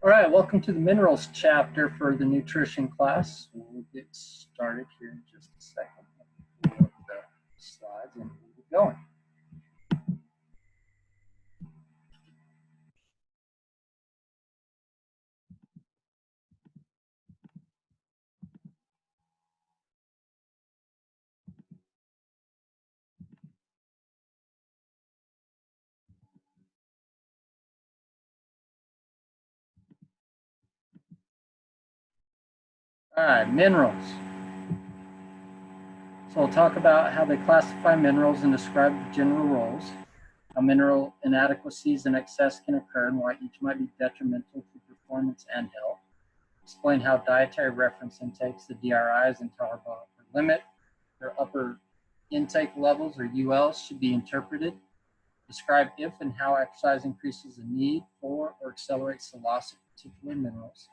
All right, welcome to the minerals chapter for the nutrition class. We'll get started here in just a second. Pull up the slides and we'll get going. All right, minerals. So we'll talk about how they classify minerals and describe the general roles, how mineral inadequacies and excess can occur and why each might be detrimental to performance and health. Explain how dietary reference intakes, the DRIs, and tolerable upper limit, their upper intake levels or ULs should be interpreted. Describe if and how exercise increases the need for or accelerates the loss of particular minerals.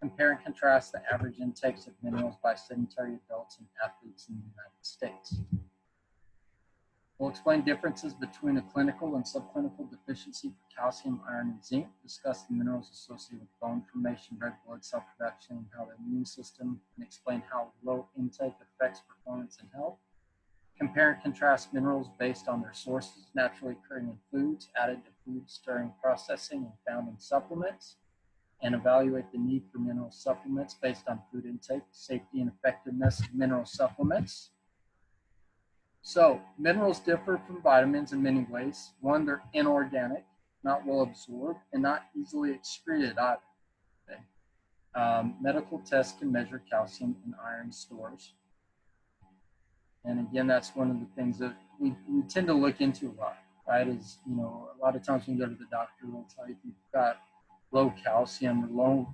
Compare and contrast the average intakes of minerals by sedentary adults and athletes in the United States. We'll explain differences between a clinical and subclinical deficiency for calcium, iron, and zinc. Discuss the minerals associated with bone formation, red blood cell production, and how the immune system, and explain how low intake affects performance and health. Compare and contrast minerals based on their sources, naturally occurring in foods, added to foods during processing, and found in supplements. And evaluate the need for mineral supplements based on food intake, safety, and effectiveness of mineral supplements. So, minerals differ from vitamins in many ways. One, they're inorganic, not well absorbed, and not easily excreted either. Okay. Medical tests can measure calcium and iron stores. And again, that's one of the things that we tend to look into a lot, right? Is, a lot of times when you go to the doctor, they'll tell you if you've got low calcium or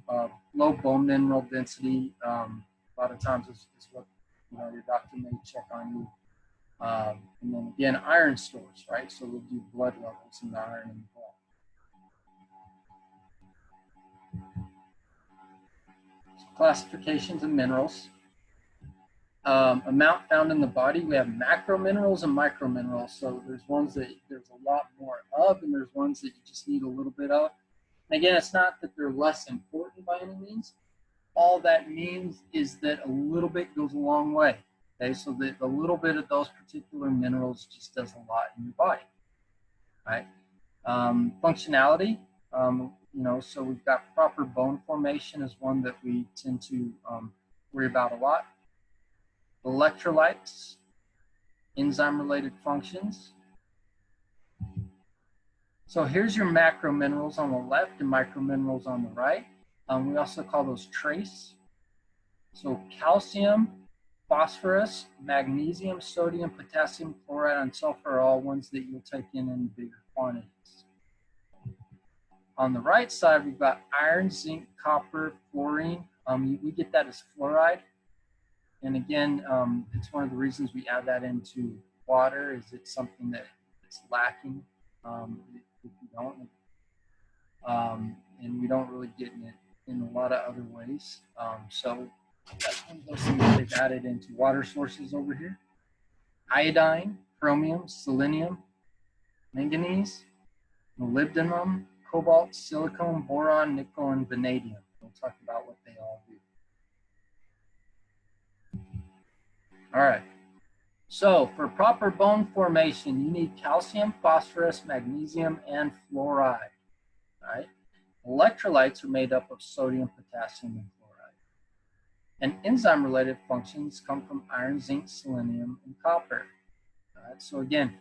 low bone mineral density. A lot of times is what your doctor may check on you. And then again, iron stores, right? So we'll do blood levels and the iron in the blood. So classifications of minerals. Amount found in the body, we have macro minerals and micro minerals. So there's ones that there's a lot more of, and there's ones that you just need a little bit of. And again, it's not that they're less important by any means. All that means is that a little bit goes a long way. Okay, so that a little bit of those particular minerals just does a lot in your body, right? Functionality, so we've got proper bone formation is one that we tend to worry about a lot. Electrolytes, enzyme-related functions. So here's your macro minerals on the left and micro minerals on the right. We also call those trace. So calcium, phosphorus, magnesium, sodium, potassium, chloride, and sulfur are all ones that you'll take in bigger quantities. On the right side, we've got iron, zinc, copper, fluorine. We get that as fluoride. And again, it's one of the reasons we add that into water is it's something that it's lacking if you don't. And we don't really get it in a lot of other ways. So that's one of those things that they've added into water sources over here. Iodine, chromium, selenium, manganese, molybdenum, cobalt, silicon, boron, nickel, and vanadium. We'll talk about what they all do. All right. So for proper bone formation, you need calcium, phosphorus, magnesium, and fluoride. All right. Electrolytes are made up of sodium, potassium, and chloride. And enzyme-related functions come from iron, zinc, selenium, and copper. All right. So again,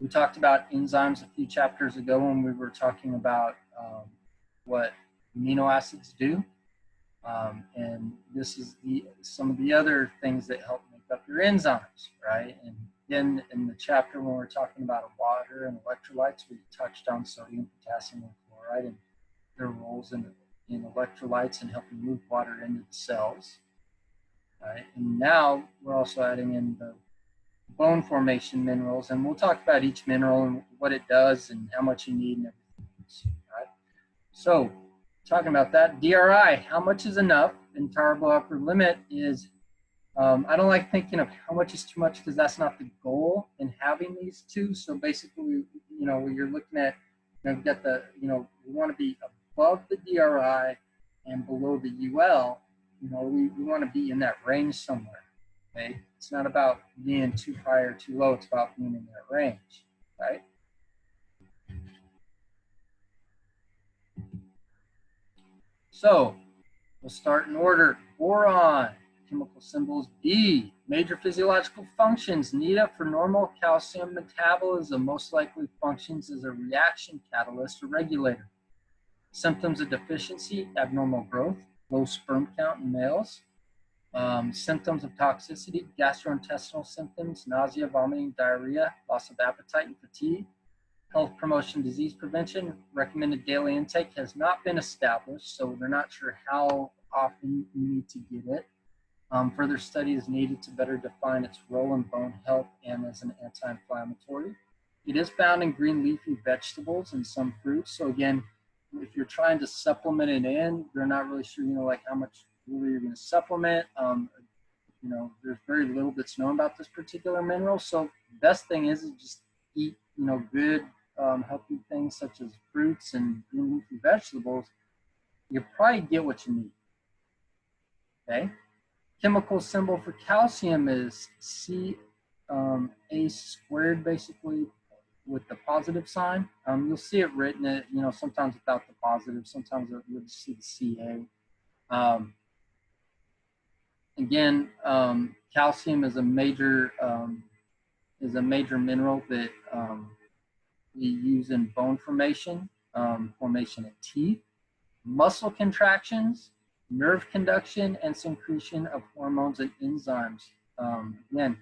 we talked about enzymes a few chapters ago when we were talking about what amino acids do. And this is some of the other things that help make up your enzymes, right? And then in the chapter when we're talking about water and electrolytes, we touched on sodium, potassium, and chloride and their roles in electrolytes and helping move water into the cells. Right? And now we're also adding in the bone formation minerals, and we'll talk about each mineral and what it does and how much you need and everything. Right? So talking about that, DRI, how much is enough? And tolerable upper limit is, I don't like thinking of how much is too much because that's not the goal in having these two. So basically, when you're looking at, you've got the, we want to be above the DRI and below the UL, we want to be in that range somewhere. Okay, it's not about being too high or too low. It's about being in that range, right? So we'll start in order. Boron, chemical symbols B. Major physiological functions needed for normal calcium metabolism. Most likely functions as a reaction catalyst or regulator. Symptoms of deficiency: abnormal growth, low sperm count in males. Symptoms of toxicity: gastrointestinal symptoms, nausea, vomiting, diarrhea, loss of appetite, and fatigue. Health promotion, disease prevention, recommended daily intake has not been established, so they're not sure how often you need to get it. Further study is needed to better define its role in bone health and as an anti-inflammatory. It is found in green leafy vegetables and some fruits. So again, if you're trying to supplement it in, they're not really sure, like how much really you're going to supplement. There's very little that's known about this particular mineral. So the best thing is just eat, good, healthy things such as fruits and green leafy vegetables. You'll probably get what you need. Okay. Chemical symbol for calcium is Ca², basically, with the positive sign. You'll see it written, sometimes without the positive, sometimes you'll just see the Ca. Again, calcium is a major mineral that we use in bone formation, formation of teeth, muscle contractions, nerve conduction, and secretion of hormones and enzymes. Again,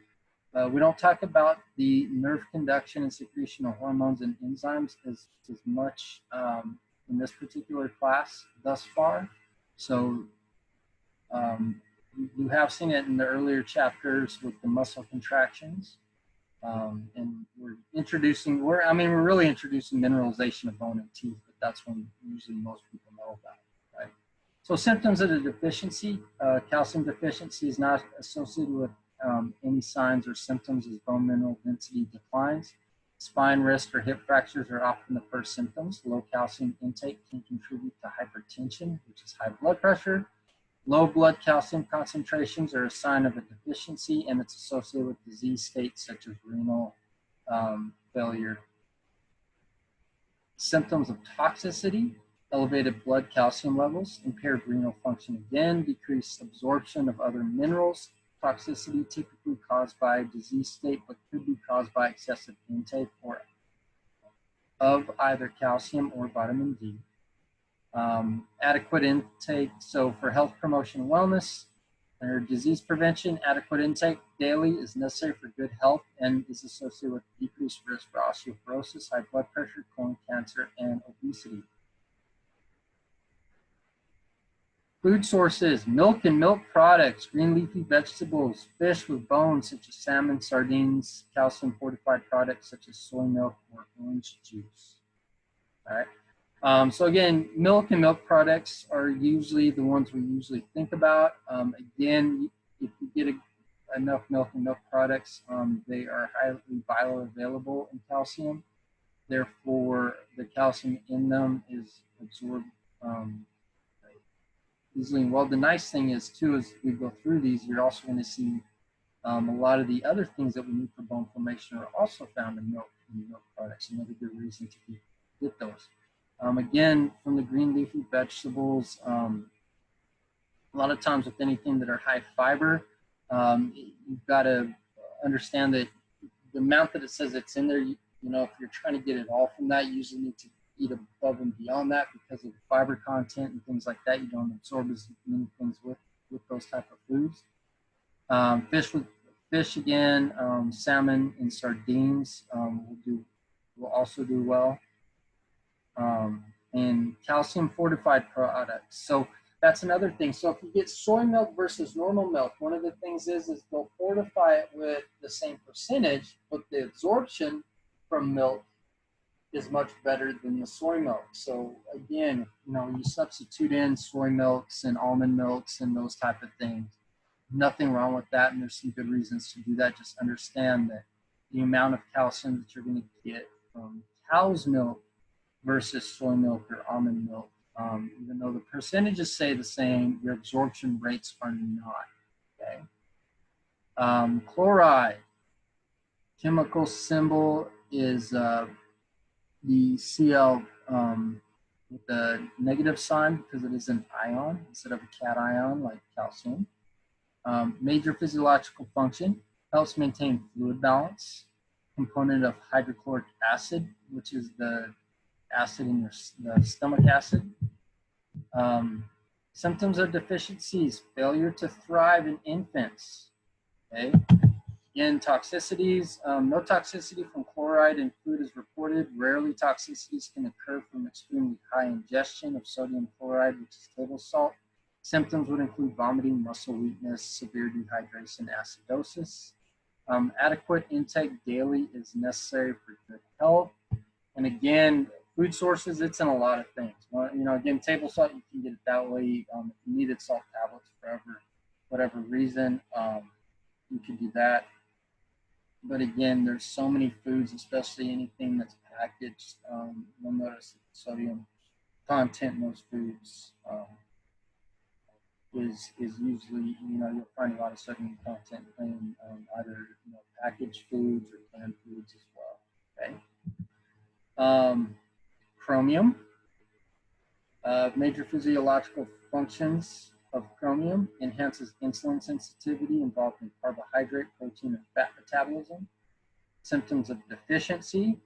we don't talk about the nerve conduction and secretion of hormones and enzymes as much in this particular class thus far. So you have seen it in the earlier chapters with the muscle contractions. And we're really introducing mineralization of bone and teeth, but that's when usually most people know about it, right? So symptoms of the deficiency: calcium deficiency is not associated with any signs or symptoms as bone mineral density declines. Spine, wrist, or hip fractures are often the first symptoms. Low calcium intake can contribute to hypertension, which is high blood pressure. Low blood calcium concentrations are a sign of a deficiency, and it's associated with disease states such as renal failure. Symptoms of toxicity: elevated blood calcium levels, impaired renal function again, decreased absorption of other minerals. Toxicity typically caused by a disease state, but could be caused by excessive intake of either calcium or vitamin D. Adequate intake, so for health promotion and wellness or disease prevention, adequate intake daily is necessary for good health and is associated with decreased risk for osteoporosis, high blood pressure, colon cancer, and obesity. Food sources: milk and milk products, green leafy vegetables, fish with bones such as salmon, sardines, calcium fortified products such as soy milk or orange juice. All right. So again, milk and milk products are usually the ones we usually think about. Again, if you get enough milk and milk products, they are highly bioavailable in calcium. Therefore, the calcium in them is absorbed easily. Well, the nice thing is too, as we go through these, you're also going to see a lot of the other things that we need for bone formation are also found in milk and milk products. Another good reason to get those. Again, from the green leafy vegetables, a lot of times with anything that are high fiber, you've got to understand that the amount that it says it's in there, if you're trying to get it all from that, you usually need to eat above and beyond that because of the fiber content and things like that. You don't absorb as many things with those type of foods. Fish again, salmon and sardines will also do well. And calcium fortified products. So that's another thing. So if you get soy milk versus normal milk, one of the things is they'll fortify it with the same percentage, but the absorption from milk is much better than the soy milk. So again, you substitute in soy milks and almond milks and those type of things. Nothing wrong with that, and there's some good reasons to do that. Just understand that the amount of calcium that you're going to get from cow's milk versus soy milk or almond milk Even though the percentages say the same, your absorption rates are not, okay? Chloride, chemical symbol is the Cl with the negative sign because it is an ion instead of a cation like calcium. Major physiological function, helps maintain fluid balance. Component of hydrochloric acid, which is the acid in the stomach acid. Symptoms of deficiencies, failure to thrive in infants. Okay. Again, toxicities, no toxicity from chloride in food is reported. Rarely toxicities can occur from extremely high ingestion of sodium chloride, which is table salt. Symptoms would include vomiting, muscle weakness, severe dehydration, acidosis. Adequate intake daily is necessary for good health. And again, food sources, it's in a lot of things. Well, you know, again, table salt, you can get it that way. If you needed salt tablets for whatever reason, you could do that. But again, there's so many foods, especially anything that's packaged. You'll notice that the sodium content in those foods is usually, you know, you'll find a lot of sodium content in either, you know, packaged foods or canned foods as well. Okay. Chromium. Major physiological functions of chromium enhances insulin sensitivity involved in carbohydrate, protein, and fat metabolism. Symptoms of deficiency,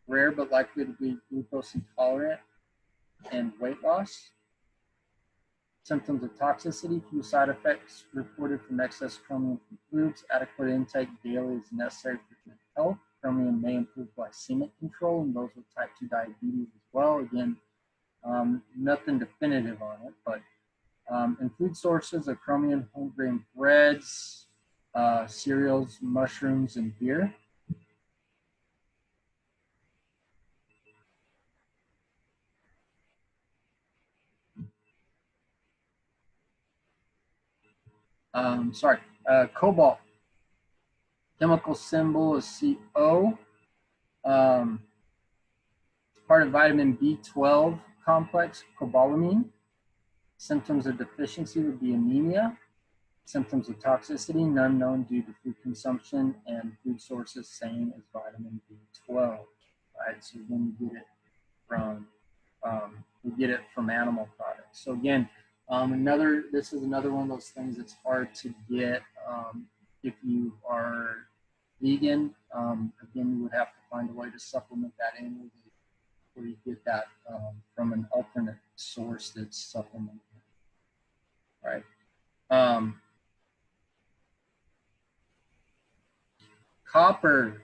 rare but likely to be glucose intolerant and weight loss. Symptoms of toxicity, few side effects reported from excess chromium from foods. Adequate intake daily is necessary for good health. Chromium may improve glycemic control in those with type 2 diabetes as well. Again, nothing definitive on it, but in food sources of chromium, whole grain breads, cereals, mushrooms, and beer. Cobalt. Chemical symbol is CO. Part of vitamin B12 complex, cobalamin. Symptoms of deficiency would be anemia. Symptoms of toxicity, none known due to food consumption, and food sources same as vitamin B12. Right, so then you get it from animal products. So again, this is another one of those things that's hard to get if you are vegan. Again, you would have to find a way to supplement that in where you get that from an alternate source that's supplemented. Right. Copper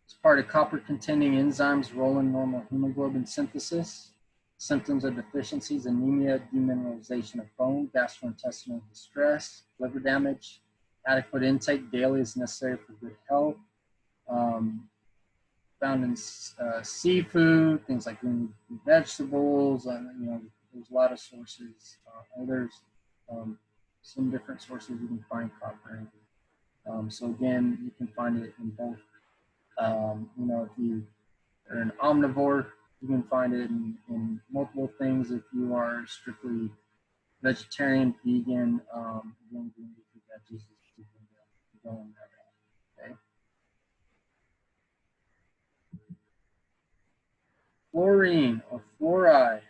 is part of copper-containing enzymes role in normal hemoglobin synthesis. Symptoms of deficiencies, anemia, demineralization of bone, gastrointestinal distress, liver damage. Adequate intake daily is necessary for good health. Found in seafood, things like green vegetables. You know, there's a lot of sources. There's some different sources you can find copper in. So again, you can find it in both. You know, if you are an omnivore, you can find it in multiple things. If you are strictly vegetarian, vegan, green leafy veggies, you can go in there. Okay. Fluorine or fluoride.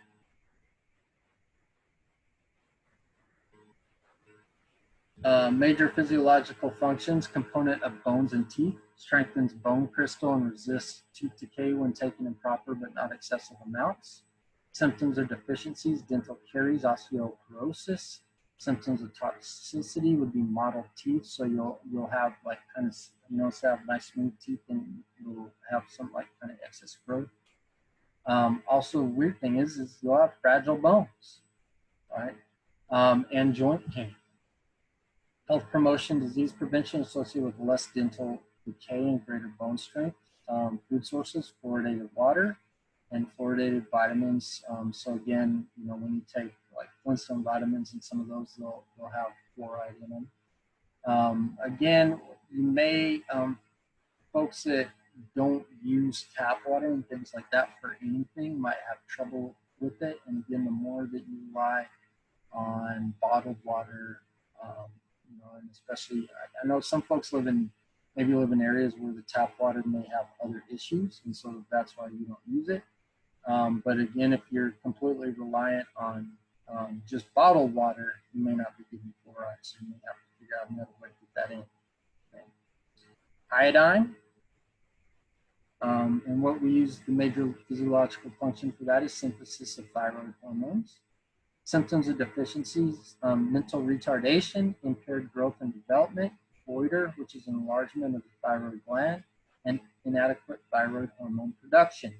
Major physiological functions, component of bones and teeth, strengthens bone crystal and resists tooth decay when taken in proper but not excessive amounts. Symptoms of deficiencies, dental caries, osteoporosis. Symptoms of toxicity would be mottled teeth, so you'll have like kind of, you know, have nice smooth teeth and you'll have some like kind of excess growth. Also, weird thing is you'll have fragile bones, right? And joint pain. Health promotion, disease prevention associated with less dental decay and greater bone strength. Food sources, fluoridated water and fluoridated vitamins. So again, you know, when you take like Flintstone vitamins and some of those, they'll have fluoride in them. Again, you may, folks that don't use tap water and things like that for anything might have trouble with it. And again, the more that you rely on bottled water, and especially I know some folks maybe live in areas where the tap water may have other issues, and so that's why you don't use it. But again, if you're completely reliant on just bottled water, you may not be getting fluoride, so you may have to figure out another way to get that in. Okay. Iodine, and what we use, the major physiological function for that is synthesis of thyroid hormones. Symptoms of deficiencies, mental retardation, impaired growth and development, goiter, which is an enlargement of the thyroid gland, and inadequate thyroid hormone production.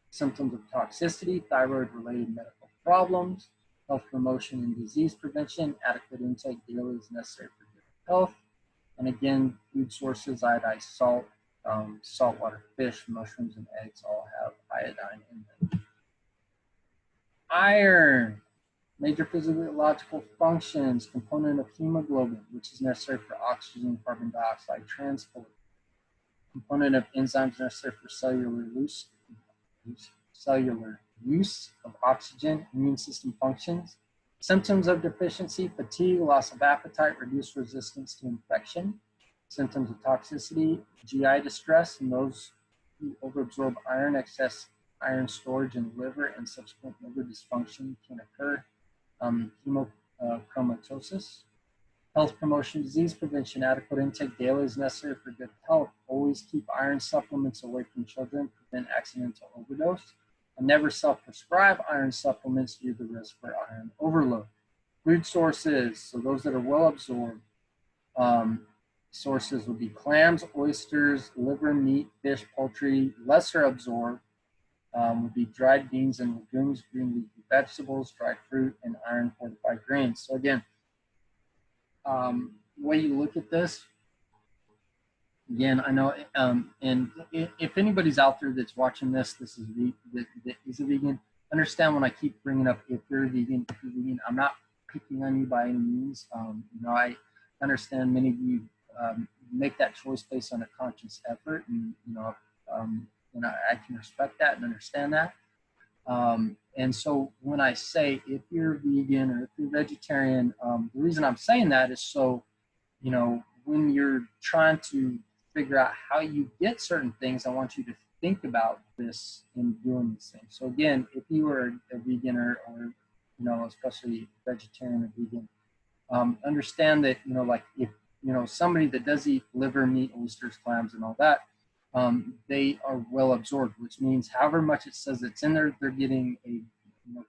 Symptoms of toxicity, thyroid-related medical problems, health promotion and disease prevention, adequate intake daily is necessary for good health. And again, food sources, iodized salt, saltwater fish, mushrooms, and eggs all have iodine in them. Iron, major physiological functions, component of hemoglobin, which is necessary for oxygen and carbon dioxide transport. Component of enzymes necessary for cellular use of oxygen, immune system functions. Symptoms of deficiency, fatigue, loss of appetite, reduced resistance to infection. Symptoms of toxicity, GI distress, and those who overabsorb iron, excess iron storage in liver and subsequent liver dysfunction can occur. Hemochromatosis. Health promotion, disease prevention, adequate intake daily is necessary for good health. Always keep iron supplements away from children, prevent accidental overdose, and never self-prescribe iron supplements due to the risk for iron overload. Food sources, so those that are well absorbed, sources would be clams, oysters, liver, meat, fish, poultry. Lesser absorbed would be dried beans and legumes, green leafy vegetables, dried fruit, and iron fortified grains. So again, the way you look at this, again, I know, and if anybody's out there that's watching this, that is a vegan, understand when I keep bringing up if you're a vegan, I'm not picking on you by any means. I understand many of you make that choice based on a conscious effort, and I can respect that and understand that. And so when I say if you're vegan or if you're vegetarian, the reason I'm saying that is so, when you're trying to figure out how you get certain things, I want you to think about this in doing these things. So again, if you are a vegan or especially vegetarian or vegan, understand that, like if, somebody that does eat liver, meat, oysters, clams, and all that, they are well absorbed, which means however much it says it's in there, they're getting a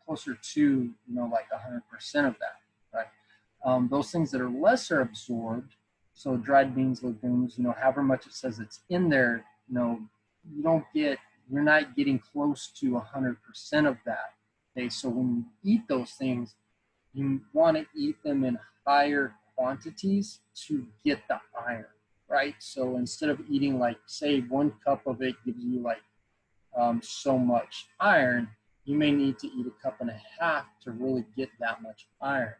closer to like 100% of that, right? Those things that are lesser absorbed, so dried beans, legumes, however much it says it's in there, you're not getting close to 100% of that. Okay, so when you eat those things, you want to eat them in higher quantities to get the iron. Right, so instead of eating like, say, 1 cup of it gives you like so much iron, you may need to eat 1.5 cups to really get that much iron,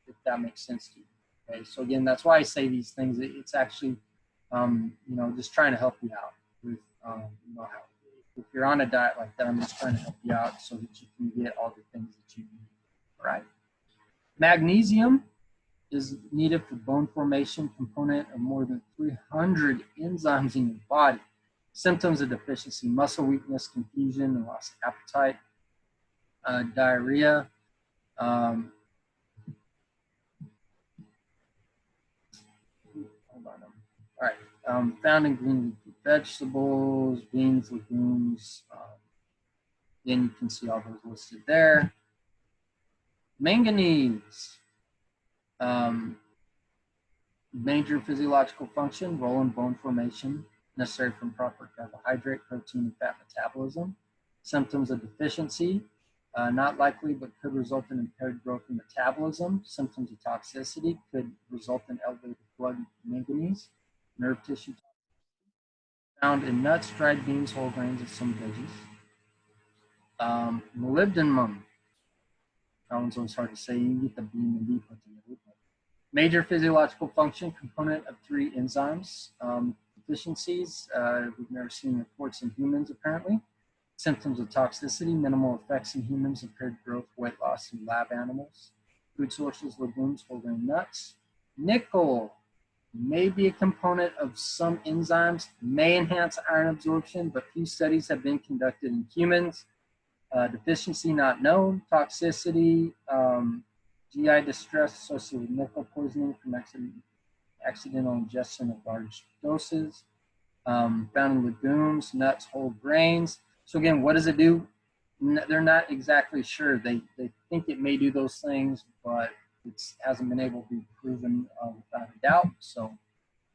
if that makes sense to you. Okay, so again, that's why I say these things. It's actually, just trying to help you out with, if you're on a diet like that, I'm just trying to help you out so that you can get all the things that you need. Right. Magnesium is needed for bone formation, component of more than 300 enzymes in your body. Symptoms of deficiency, muscle weakness, confusion, and loss of appetite, diarrhea. Hold on. All right. Found in green leafy vegetables, beans, legumes. Again, you can see all those listed there. Manganese. Major physiological function, role in bone formation, necessary from proper carbohydrate, protein, and fat metabolism. Symptoms of deficiency, not likely, but could result in impaired growth and metabolism. Symptoms of toxicity could result in elevated blood manganese, nerve tissue. Found in nuts, dried beans, whole grains, and some veggies. Molybdenum. That one's always hard to say. You can get the B and the B put together. Major physiological function, component of 3 enzymes. deficiencies. We've never seen reports in humans apparently. Symptoms of toxicity, minimal effects in humans, impaired growth, weight loss in lab animals. Food sources, legumes, whole grain nuts. Nickel may be a component of some enzymes, may enhance iron absorption, but few studies have been conducted in humans. Deficiency not known. Toxicity, GI distress associated with nickel poisoning from accidental ingestion of large doses. Found in legumes, nuts, whole grains. So again, what does it do? They're not exactly sure. They think it may do those things, but it hasn't been able to be proven without a doubt. So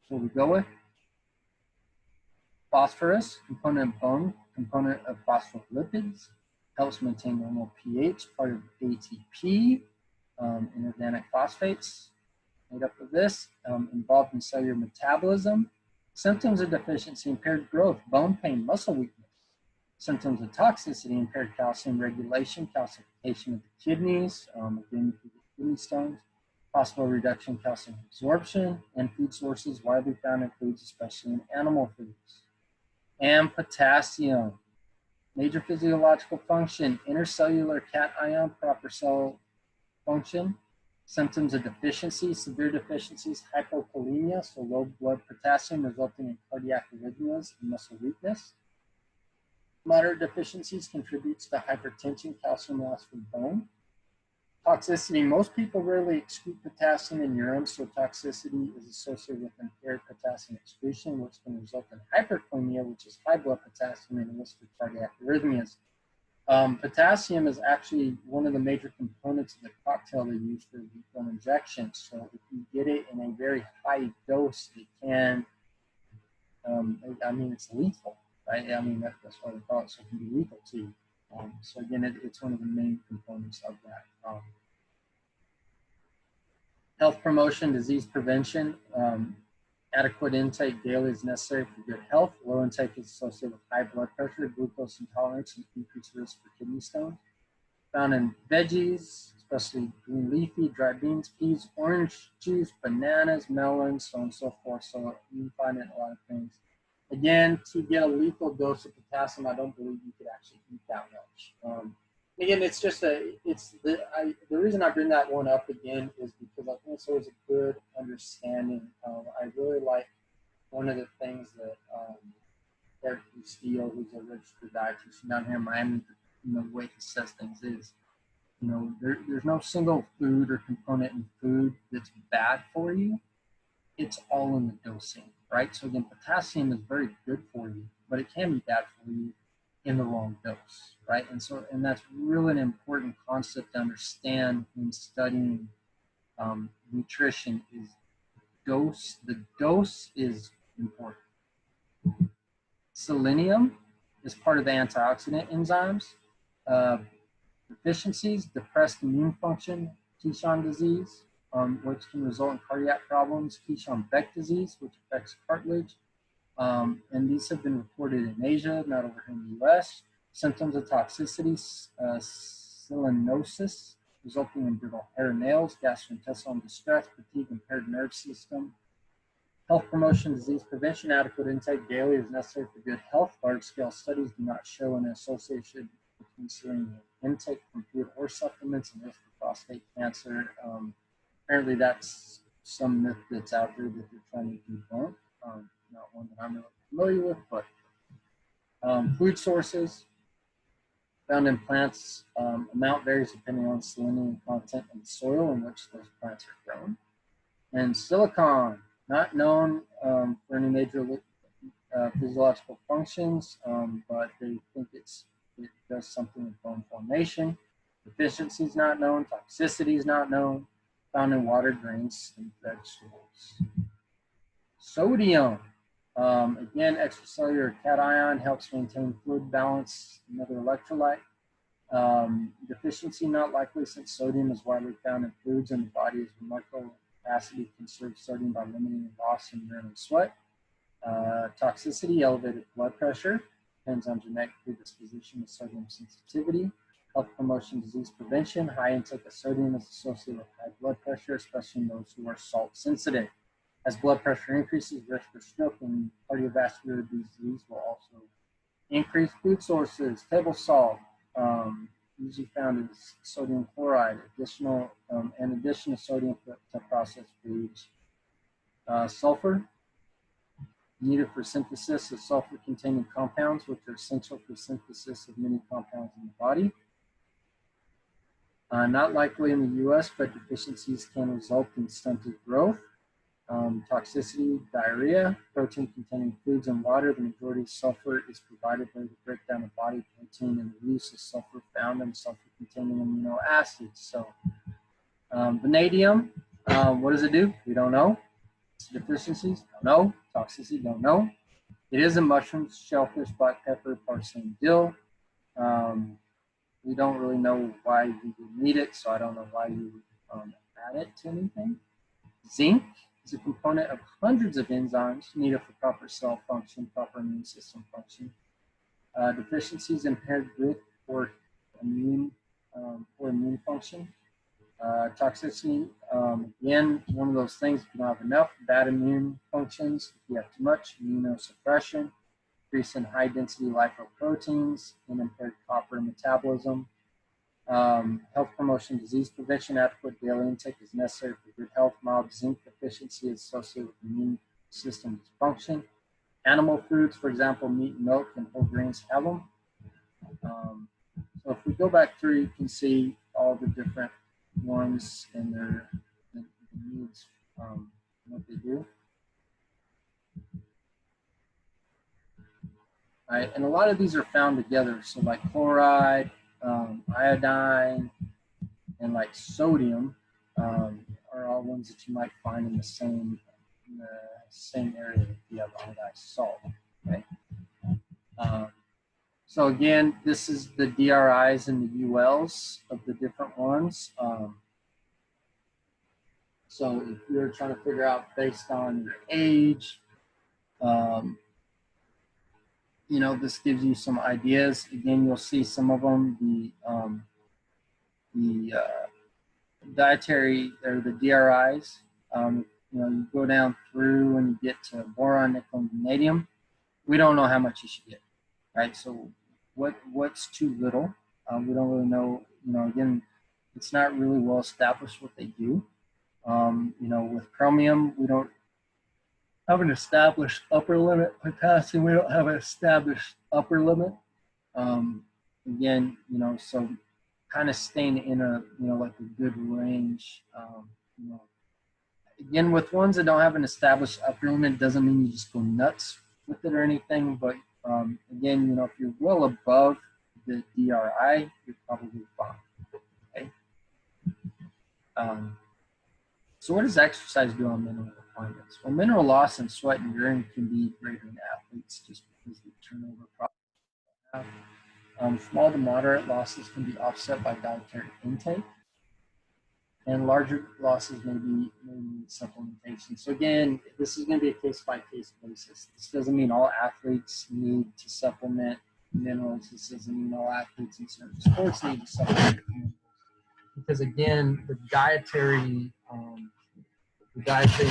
that's what we go with. Phosphorus, component of bone, component of phospholipids, helps maintain normal pH, part of ATP, inorganic phosphates, made up of this, involved in cellular metabolism. Symptoms of deficiency, impaired growth, bone pain, muscle weakness. Symptoms of toxicity, impaired calcium regulation, calcification of the kidneys, again, kidney stones, possible reduction in calcium absorption, and food sources widely found in foods, especially in animal foods. And potassium, major physiological function, intercellular cation, proper cell function. Symptoms of deficiency, severe deficiencies, hypokalemia, so low blood potassium resulting in cardiac arrhythmias and muscle weakness. Moderate deficiencies contributes to hypertension, calcium loss from bone. Toxicity, most people rarely excrete potassium in urine, so toxicity is associated with impaired potassium excretion, which can result in hyperkalemia, which is high blood potassium and risk of cardiac arrhythmias. Potassium is actually one of the major components of the cocktail they use for lethal injection. So if you get it in a very high dose, it can, it's lethal, right? That's why they call it, so it can be lethal to you. So again, it's one of the main components of that. Health promotion, disease prevention, adequate intake daily is necessary for good health. Low intake is associated with high blood pressure, glucose intolerance, and increased risk for kidney stones. Found in veggies, especially green leafy, dried beans, peas, orange juice, bananas, melons, so on and so forth. So you can find it in a lot of things. Again, to get a lethal dose of potassium, I don't believe you could actually eat that much. Again, it's just the reason I bring that one up again is because I think it's always a good understanding. I really like one of the things that Eric Castillo, who's a registered dietitian down here in Miami, the way he says things is, there's no single food or component in food that's bad for you. It's all in the dosing, right? So again, potassium is very good for you, but it can be bad for you in the wrong dose, right? And that's really an important concept to understand when studying nutrition is dose. The dose is important. Selenium is part of the antioxidant enzymes. Deficiencies, depressed immune function, Keishon disease, which can result in cardiac problems, Keishon-Beck disease, which affects cartilage. And these have been reported in Asia, not over here in the US. Symptoms of toxicity, selenosis, resulting in brittle hair and nails, gastrointestinal distress, fatigue, impaired nerve system. Health promotion, disease prevention, adequate intake daily is necessary for good health. Large-scale studies do not show an association between selenium intake from food or supplements and risk of prostate cancer. Apparently that's some myth that's out there that they're trying to debunk. Not one that I'm really familiar with, but food sources found in plants, amount varies depending on selenium content in the soil in which those plants are grown. And silicon, not known for any major physiological functions, but they think it does something with bone formation. Deficiency is not known, toxicity is not known, found in water, grains, and vegetables. Sodium. Again, extracellular cation helps maintain fluid balance, another electrolyte. Deficiency not likely since sodium is widely found in foods and the body's remarkable capacity to conserve sodium by limiting loss in urine and sweat. Toxicity, elevated blood pressure, depends on genetic predisposition to sodium sensitivity. Health promotion, disease prevention, high intake of sodium is associated with high blood pressure, especially in those who are salt sensitive. As blood pressure increases, risk for stroke and cardiovascular disease will also increase. Food sources, table salt, usually found is sodium chloride, in addition to sodium to processed foods. Sulfur, needed for synthesis of sulfur-containing compounds, which are essential for synthesis of many compounds in the body. Not likely in the US, but deficiencies can result in stunted growth. Toxicity, diarrhea, protein-containing foods and water. The majority of sulfur is provided by the breakdown of body protein and the use of sulfur found in sulfur-containing amino acids. So vanadium, what does it do? We don't know. Deficiencies, don't know. Toxicity, don't know. It is in mushrooms, shellfish, black pepper, parsley, and dill. We don't really know why we would need it, so I don't know why you would add it to anything. Zinc is a component of hundreds of enzymes needed for proper cell function, proper immune system function. Deficiencies impaired growth or immune function. Toxicity, again, one of those things, if you don't have enough, bad immune functions. If you have too much, immunosuppression, increase in high density lipoproteins, and impaired copper metabolism. Health promotion, disease prevention, adequate daily intake is necessary for good health. Mild zinc deficiency is associated with immune system dysfunction. Animal foods, for example, meat, milk, and whole grains have them. So if we go back through, you can see all the different ones and their needs, what they do. All right, and a lot of these are found together. So like chloride, iodine, and like sodium are all ones that you might find in the same area that you have iodized salt. Okay. So again, this is the DRIs and the ULs of the different ones. So if you're trying to figure out based on your age, you know, this gives you some ideas. Again, you'll see some of them, the dietary or the DRIs. You know, you go down through and you get to boron, nickel, and vanadium. We don't know how much you should get, right? So what's too little? We don't really know. You know, again, it's not really well established what they do. You know, with chromium, we don't have an established upper limit. Potassium, we don't have an established upper limit. Again, you know, so kind of staying in a, you know, like a good range. You know, again, with ones that don't have an established upper limit, doesn't mean you just go nuts with it or anything. But again, you know, if you're well above the DRI, you're probably fine. Okay. So what does exercise do on mineral requirements? Well, mineral loss in sweat and urine can be greater in athletes just because of the turnover problem. Small to moderate losses can be offset by dietary intake, and larger losses may need supplementation. So again, this is going to be a case-by-case basis. This doesn't mean all athletes need to supplement minerals. This doesn't mean all athletes in certain sports need to supplement minerals. Because again, the dietary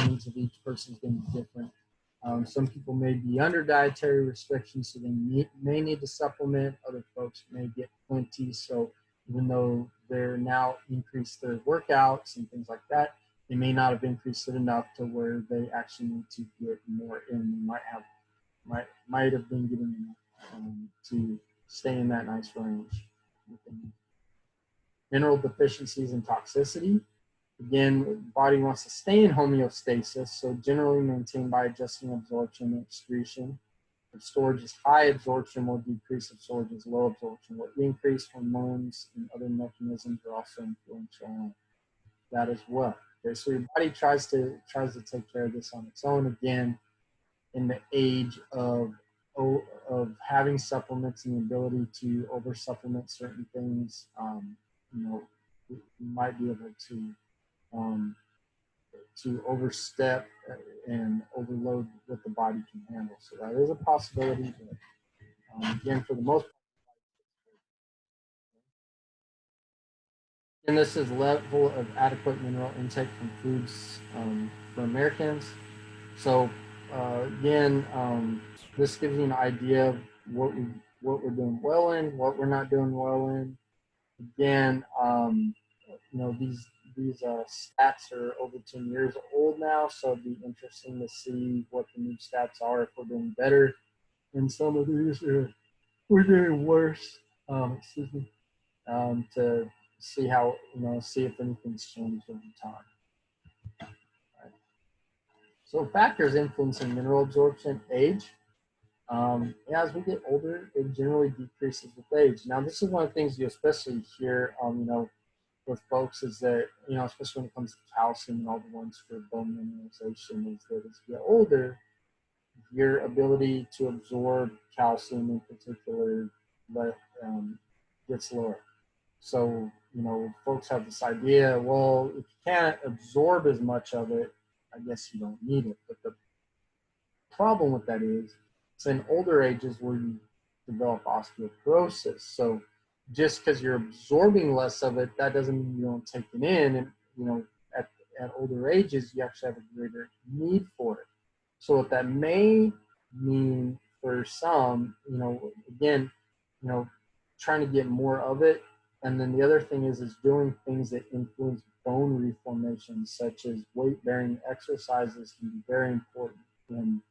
needs of each person is going to be different. Some people may be under dietary restrictions, so they may need to supplement. Other folks may get plenty, so even though they're now increased their workouts and things like that, they may not have increased it enough to where they actually need to get more in. Might have been getting enough to stay in that nice range. Mineral deficiencies and toxicity. Again, the body wants to stay in homeostasis, so generally maintained by adjusting absorption and excretion. If storage is high, absorption will decrease. If storage is low, absorption will increase. Hormones and other mechanisms are also influential on that as well. Okay, so your body tries to take care of this on its own. Again, in the age of having supplements and the ability to over supplement certain things, you know, you might be able to overstep and overload what the body can handle. So that is a possibility, but again, for the most part. And this is level of adequate mineral intake from foods for Americans. So again, this gives you an idea of what we're doing well in, what we're not doing well in. Again, these stats are over 10 years old now, so it'd be interesting to see what the new stats are, if we're doing better in some of these, or we're doing worse. Excuse me. To see how, see if anything's changed over time. Right. So factors influencing mineral absorption: age. As we get older, it generally decreases with age. Now, this is one of the things you especially hear, with folks, is that, especially when it comes to calcium and all the ones for bone mineralization, is that as you get older, your ability to absorb calcium in particular gets lower. So, folks have this idea, well, if you can't absorb as much of it, I guess you don't need it. But the problem with that is, it's in older ages where you develop osteoporosis. So just because you're absorbing less of it, that doesn't mean you don't take it in. And, at older ages, you actually have a greater need for it. So what that may mean for some, again, trying to get more of it. And then the other thing is doing things that influence bone reformation, such as weight-bearing exercises, can be very important in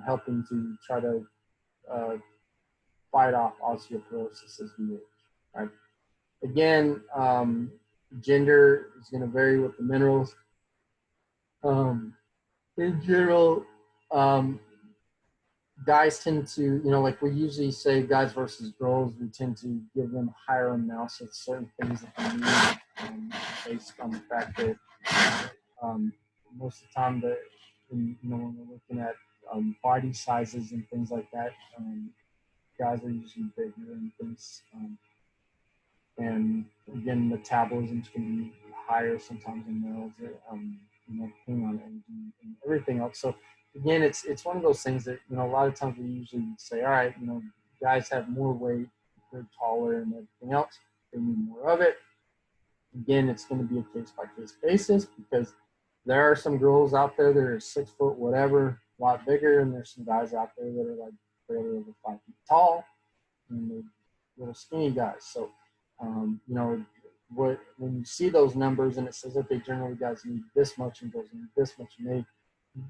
helping to try to fight off osteoporosis as we age. Right? Again, gender is going to vary with the minerals. In general, guys tend to, like we usually say, guys versus girls, we tend to give them higher amounts of certain things that they need, based on the fact that most of the time that, when we're looking at body sizes and things like that, guys are usually bigger and things. And again, metabolisms can be higher sometimes in males, depending on energy and everything else. So again, it's one of those things that, a lot of times we usually say, all right, guys have more weight, they're taller and everything else, they need more of it. Again, it's going to be a case-by-case basis, because there are some girls out there that are 6 foot whatever, a lot bigger, and there's some guys out there that are like barely over 5 feet tall, and they're little skinny guys. So, when you see those numbers and it says, okay, generally guys need this much and girls need this much, and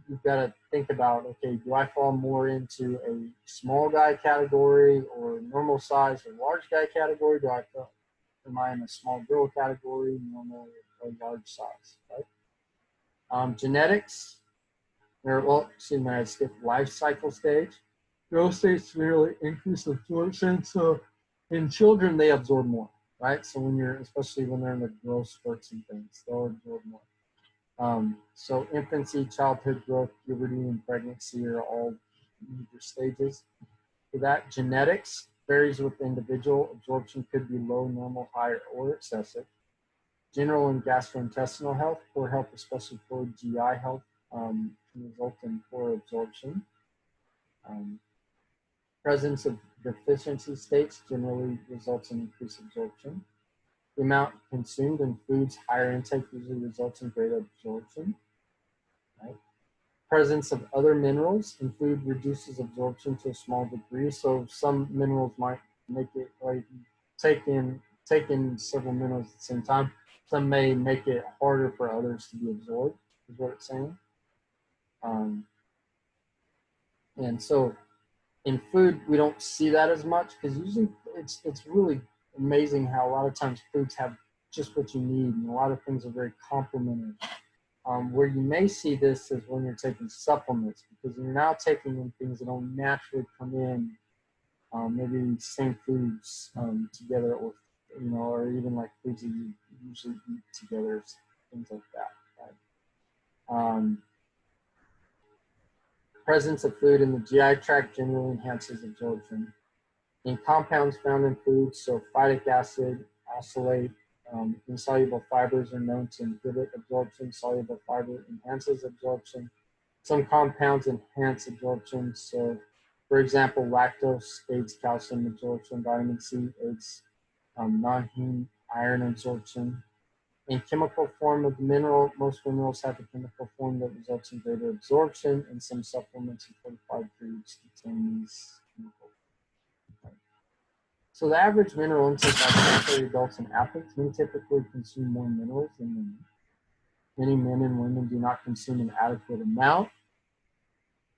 you've got to think about, okay, do I fall more into a small guy category, or normal size, or large guy category? Am I in a small girl category, normal, or large size, right? Genetics, I skipped life cycle stage. Growth states really increase absorption. So in children, they absorb more, right? So especially when they're in the growth spurts and things, they'll absorb more. So infancy, childhood growth, puberty, and pregnancy are all major stages. For that, genetics varies with the individual. Absorption could be low, normal, high, or excessive. General and gastrointestinal health, poor health, especially poor GI health, can result in poor absorption. Presence of deficiency states generally results in increased absorption. The amount consumed in foods, higher intake usually results in greater absorption. Right? Presence of other minerals in food reduces absorption to a small degree. So some minerals might make it, like take in several minerals at the same time. Some may make it harder for others to be absorbed, is what it's saying. And so in food, we don't see that as much, because usually it's really amazing how a lot of times foods have just what you need, and a lot of things are very complementary. Where you may see this is when you're taking supplements, because you're now taking in things that don't naturally come in, maybe same foods together, or even like foods that you usually eat together, things like that. Right? Presence of food in the GI tract generally enhances absorption. In compounds found in foods, so phytic acid, oxalate, insoluble fibers are known to inhibit absorption. Soluble fiber enhances absorption. Some compounds enhance absorption. So, for example, lactose aids calcium absorption. Vitamin C aids non-heme iron absorption. In chemical form of the mineral, most minerals have a chemical form that results in greater absorption, and some supplements and fortified foods contain these chemicals. So the average mineral intake by military adults and athletes, men typically consume more minerals than women. Many men and women do not consume an adequate amount.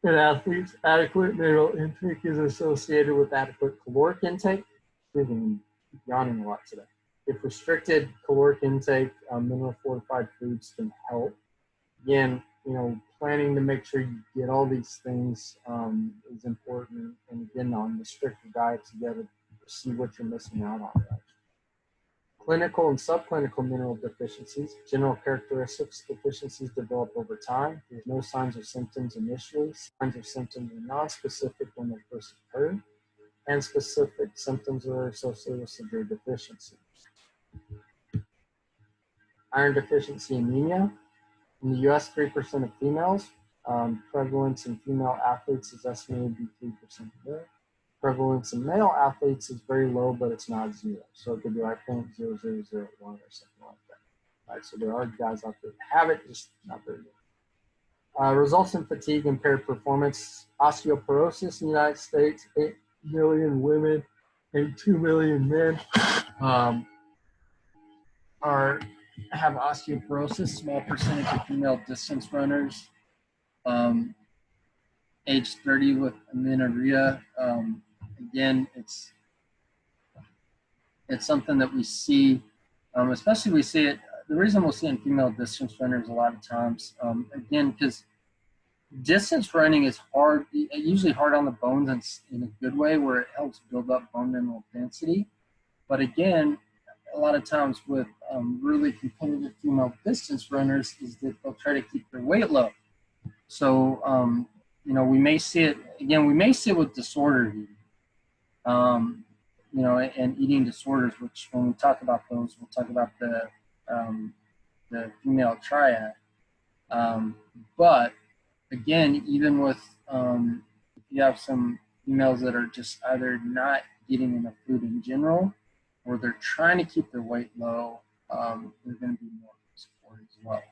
In athletes, adequate mineral intake is associated with adequate caloric intake. Excuse me, I'm yawning a lot today. If restricted caloric intake, mineral fortified foods can help. Again, planning to make sure you get all these things is important. And again, on restricted diets, you got to see what you're missing out on. Right? Clinical and subclinical mineral deficiencies. General characteristics deficiencies develop over time. There's no signs or symptoms initially. Signs or symptoms are non-specific when they first occur, and specific symptoms are associated with severe deficiency. Iron deficiency anemia. In the U.S., 3% of females. Prevalence in female athletes is estimated to be 3% more. Prevalence in male athletes is very low, but it's not zero. So it could be like 0.0001 or something like that. Right, so there are guys out there that have it, just not very good. Results in fatigue, impaired performance, osteoporosis in the United States, 8 million women and 2 million men have osteoporosis. Small percentage of female distance runners age 30 with amenorrhea. Again, it's something that we see, especially we see it. The reason we'll see in female distance runners a lot of times, again, because distance running is hard, usually hard on the bones in a good way, where it helps build up bone mineral density. But again, a lot of times with really competitive female distance runners is that they'll try to keep their weight low. So, we may see it, again, we may see it with disordered eating, and eating disorders, which when we talk about those, we'll talk about the female triad. But again, even with, if you have some females that are just either not getting enough food in general, or they're trying to keep their weight low, they're going to be more support as well.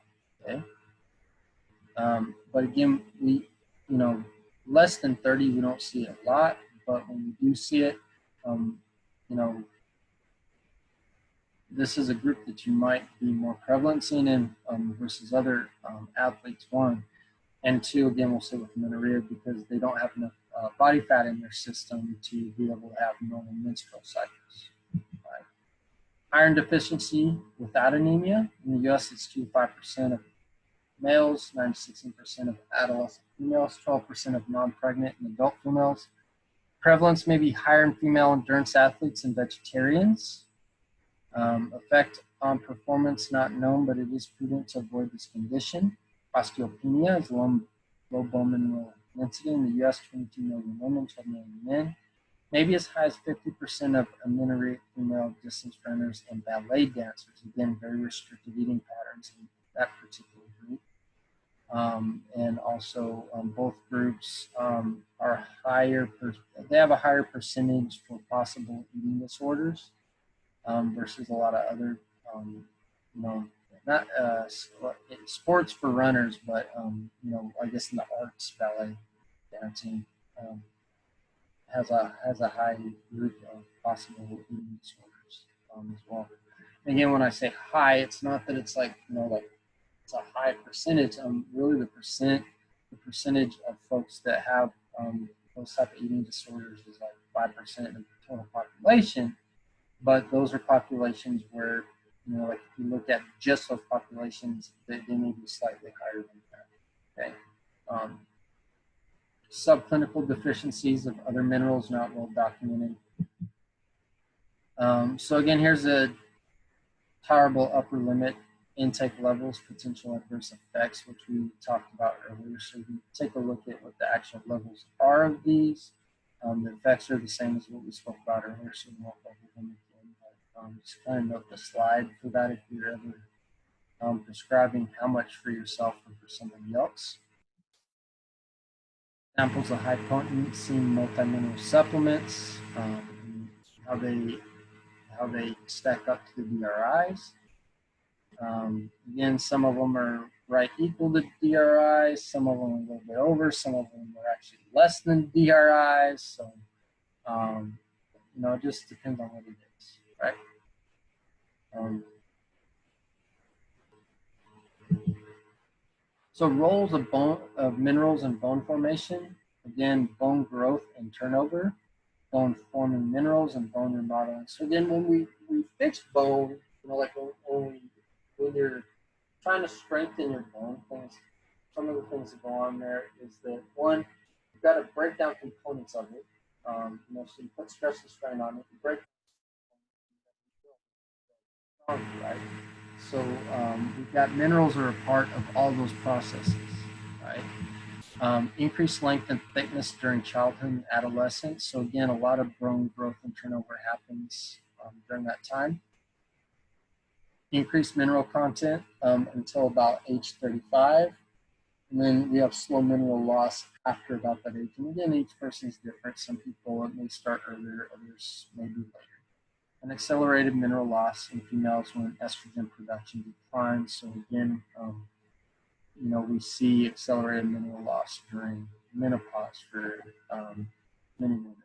Okay. But again, less than 30, we don't see it a lot, but when we do see it, this is a group that you might be more prevalent seeing in versus other athletes, one. And two, again, we'll say with amenorrhea, because they don't have enough body fat in their system to be able to have normal menstrual cycles. Right? Iron deficiency without anemia. In the US, it's 2 to 5% of males, 9 to 16% of adolescent females, 12% of non-pregnant and adult females. Prevalence may be higher in female endurance athletes and vegetarians. Effect on performance not known, but it is prudent to avoid this condition. Osteopenia is low bone mineral density. In the US, 22 million women, 12 million men. Maybe as high as 50% of amenorrheic female distance runners and ballet dancers. Again, very restricted eating patterns in that particular group. And also both groups are higher, they have a higher percentage for possible eating disorders versus a lot of other, not sports for runners, but, I guess in the arts, ballet, dancing has a high group of possible eating disorders as well. And again, when I say high, it's not that it's like, it's a high percentage. Really the percentage of folks that have those type of eating disorders is like 5% of the total population. But those are populations where, like if you look at just those populations, they may be slightly higher than that. Okay. Subclinical deficiencies of other minerals not well documented. So again, here's a tolerable upper limit intake levels, potential adverse effects, which we talked about earlier. So we take a look at what the actual levels are of these. The effects are the same as what we spoke about earlier, so we won't go over them again. But just kind of note the slide for that if you're ever prescribing how much for yourself or for somebody else. Examples of high potency multi-mineral supplements, how they stack up to the DRIs. Again, some of them are right equal to DRIs, some of them a little bit over, some of them are actually less than DRIs. So, you know, it just depends on what it is, right? So roles of minerals and bone formation, again, bone growth and turnover, bone forming minerals and bone remodeling. So again, when we fix bone, you know, like when you're trying to strengthen your bone, some of the things that go on there is that one, you've got to break down components of it. You know, so you put stress and strain on it, you break it, right? So we've got minerals are a part of all those processes, right? Increased length and thickness during childhood and adolescence. So again, a lot of bone growth and turnover happens during that time. Increased mineral content until about age 35. And then we have slow mineral loss after about that age. And again, each person is different. Some people, it may start earlier, others may be later. And accelerated mineral loss in females when estrogen production declines. So again, you know, we see accelerated mineral loss during menopause for many women.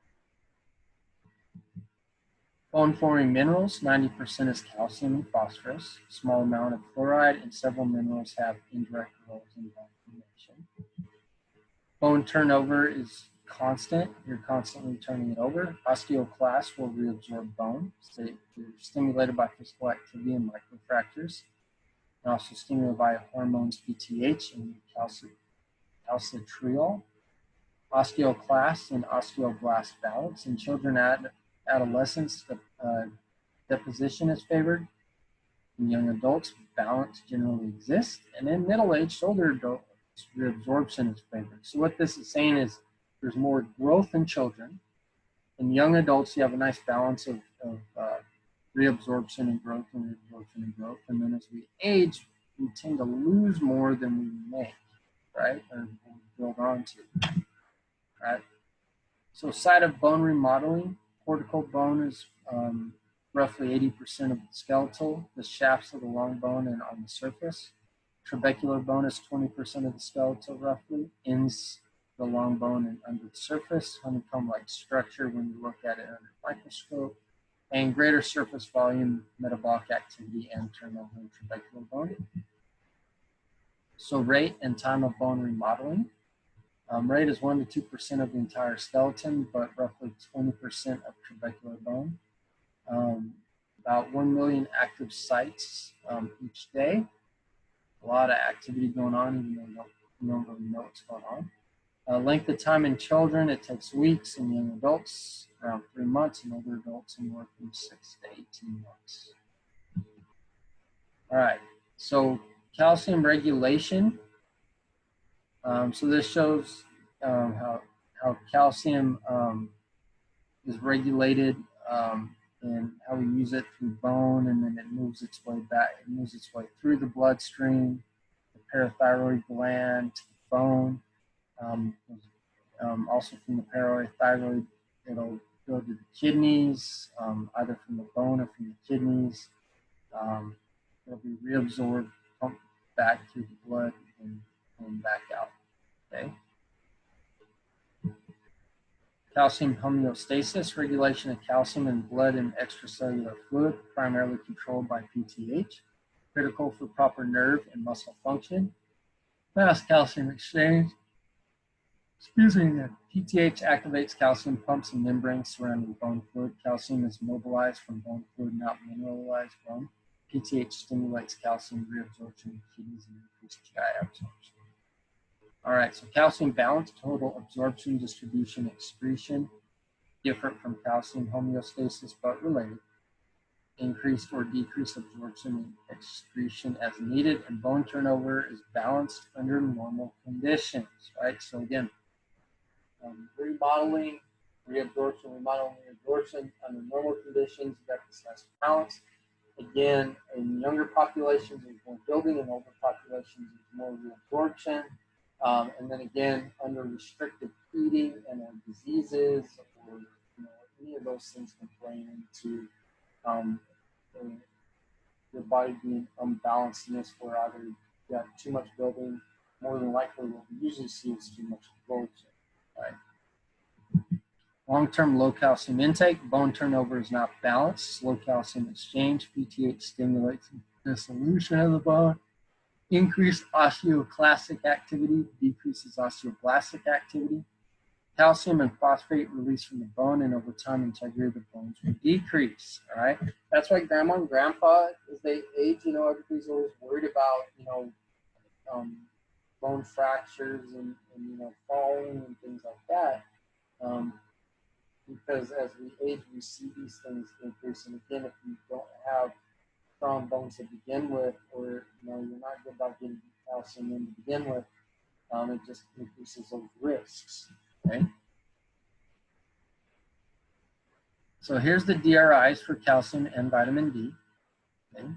Bone forming minerals, 90% is calcium and phosphorus, small amount of fluoride, and several minerals have indirect roles in bone formation. Bone turnover is constant. You're constantly turning it over. Osteoclasts will reabsorb bone. So you're stimulated by physical activity and microfractures, and also stimulated by hormones PTH and calcitriol. Osteoclast and osteoblast balance. In children and adolescents, deposition is favored. In young adults, balance generally exists. And in middle-aged, older adults, reabsorption is favored. So what this is saying is there's more growth in children. In young adults, you have a nice balance of reabsorption and growth and reabsorption and growth. And then as we age, we tend to lose more than we make, right? Or build onto, right? So site of bone remodeling, cortical bone is roughly 80% of the skeletal, the shafts of the long bone and on the surface. Trabecular bone is 20% of the skeletal roughly, ends the long bone and under the surface, honeycomb-like structure when you look at it under a microscope, and greater surface volume, metabolic activity, and turnover in trabecular bone. So rate and time of bone remodeling. Rate is 1 to 2% of the entire skeleton, but roughly 20% of trabecular bone. About 1 million active sites each day. A lot of activity going on, even though you don't really know what's going on. Length of time in children, it takes weeks. In young adults, around 3 months. In older adults, anywhere from 6 to 18 months. All right, so calcium regulation. So this shows how calcium is regulated and how we use it through bone, and then it moves its way back. It moves its way through the bloodstream, the parathyroid gland, to the bone. Also from the parathyroid, it'll go to the kidneys, either from the bone or from the kidneys. It'll be reabsorbed, pumped back through the blood and back out. Okay. Calcium homeostasis, regulation of calcium in blood and extracellular fluid, primarily controlled by PTH, critical for proper nerve and muscle function. Fast calcium exchange. Excuse me, PTH activates calcium pumps and membranes surrounding bone fluid. Calcium is mobilized from bone fluid, not mineralized bone. PTH stimulates calcium reabsorption in kidneys and increased GI absorption. All right, so calcium balance, total absorption, distribution, excretion, different from calcium homeostasis, but related. Increased or decreased absorption and excretion as needed, and bone turnover is balanced under normal conditions, right? So again, remodeling, reabsorption, remodeling, reabsorption under normal conditions, you got this nice balance. Again, in younger populations, there's more building, and older populations, there's more reabsorption. And then again, under restricted feeding and diseases, or any of those things can play into the body being unbalanced in this, where either you got too much building, more than likely what we usually see is too much growth, right? Long-term low calcium intake, bone turnover is not balanced. Low calcium exchange, PTH stimulates dissolution of the bone. Increased osteoclastic activity decreases osteoblastic activity. Calcium and phosphate released from the bone, and over time, integrity of the bones will decrease. All right. That's why grandma and grandpa, as they age, everybody's always worried about, bone fractures and falling and things like that. Because as we age, we see these things increase. And again, if you don't have strong bones to begin with, or you're not good about getting calcium in to begin with, it just increases those risks. Okay. So here's the DRIs for calcium and vitamin D. Okay.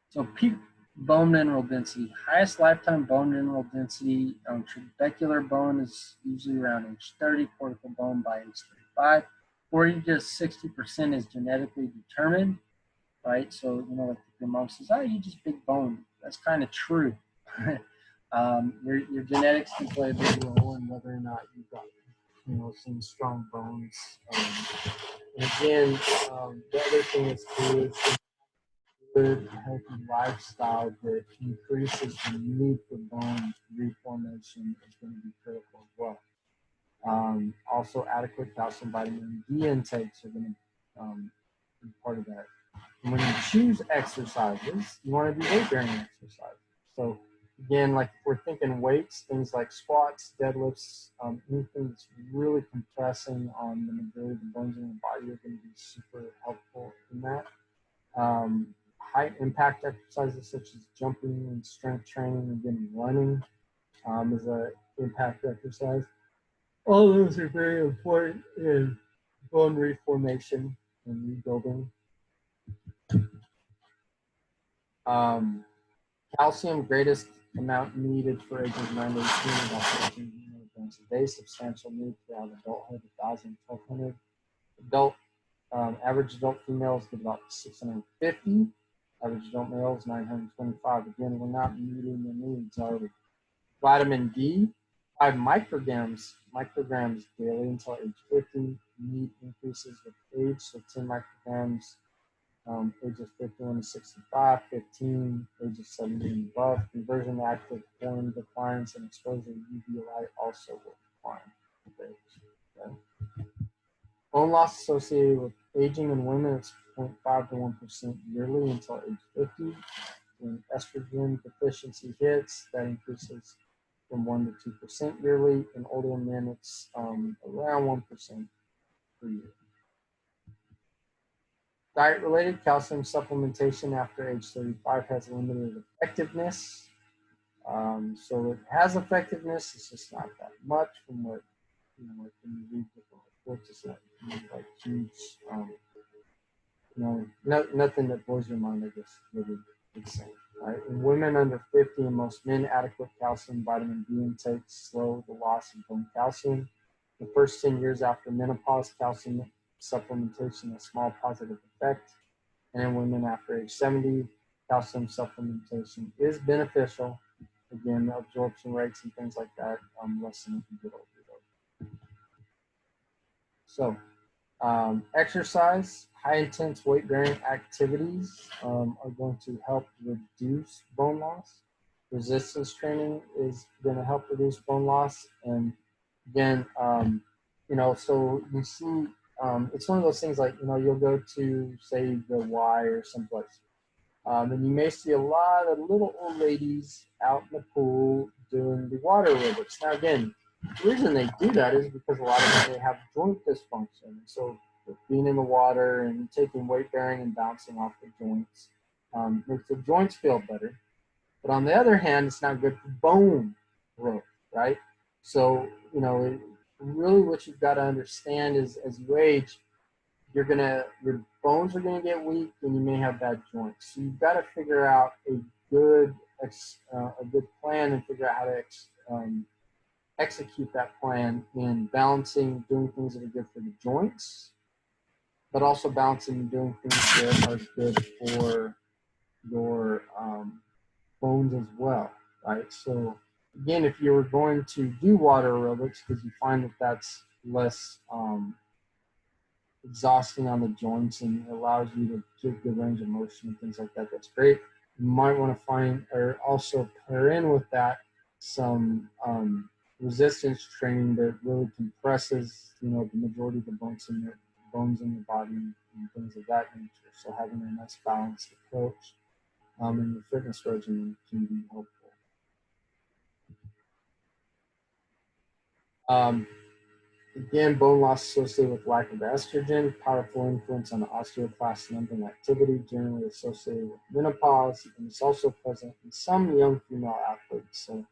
So peak bone mineral density, highest lifetime bone mineral density on trabecular bone is usually around age 30, cortical bone by age 35. 40 to 60% is genetically determined, right? So, like your mom says, oh, you just big bone. That's kind of true. Your genetics can play a big role in whether or not you've got, some strong bones. And again, the other thing is too is good, healthy lifestyle that increases the need for bone reformation is going to be critical as well. Also, adequate calcium, vitamin D intakes are going to be part of that. And when you choose exercises, you want to do weight-bearing exercises. So again, like if we're thinking weights, things like squats, deadlifts, anything that's really compressing on the majority of the bones in the body are going to be super helpful in that. High impact exercises such as jumping and strength training, and then running is an impact exercise. All those are very important in bone reformation and rebuilding. Calcium, greatest amount needed for ages 9 to 18, about 15 milligrams a day. Substantial need throughout adulthood, 1,000, 1,200. Average adult females get about 650. Average adult males, 925. Again, we're not meeting the needs already. Vitamin D, 5 micrograms daily until age 50. Need increases with age, so 10 micrograms ages 51 to 65, 15, ages 70 and above. Conversion to active form declines, and exposure to UV light also will decline with age. Okay. Bone loss associated with aging in women is 0.5 to 1% yearly until age 50. When estrogen deficiency hits, that increases from 1 to 2% yearly. In older men, it's around 1% per year. Diet-related calcium supplementation after age 35 has limited effectiveness. So it has effectiveness, it's just not that much from what, like when you read different reports, it's not like huge, nothing that blows your mind, I guess, really insane, right? In women under 50 and most men, adequate calcium, vitamin D intake slow the loss of bone calcium. The first 10 years after menopause, calcium supplementation has a small positive effect. And in women after age 70, calcium supplementation is beneficial. Again, absorption rates and things like that lessen as you get older. So, exercise, high intense weight bearing activities are going to help reduce bone loss. Resistance training is going to help reduce bone loss. And again, so you see, it's one of those things like, you'll go to, say, the Y or someplace. And you may see a lot of little old ladies out in the pool doing the water aerobics. Now, again, the reason they do that is because a lot of them, they have joint dysfunction. So being in the water and taking weight bearing and bouncing off the joints makes the joints feel better. But on the other hand, it's not good for bone growth, right? So, really what you've got to understand is as you age, your bones are gonna get weak, and you may have bad joints. So you've got to figure out a good plan and figure out how to execute that plan in balancing, doing things that are good for the joints, but also balancing and doing things that are good for your bones as well, right? So again, if you were going to do water aerobics, because you find that that's less exhausting on the joints and it allows you to get good range of motion and things like that, that's great. You might want to find or also pair in with that some resistance training that really compresses, you know, the majority of the bones in your body and things of that nature. So having a nice balanced approach in your fitness regimen can be helpful. Again, bone loss associated with lack of estrogen, powerful influence on osteoclast and activity, generally associated with menopause, and it's also present in some young female athletes. So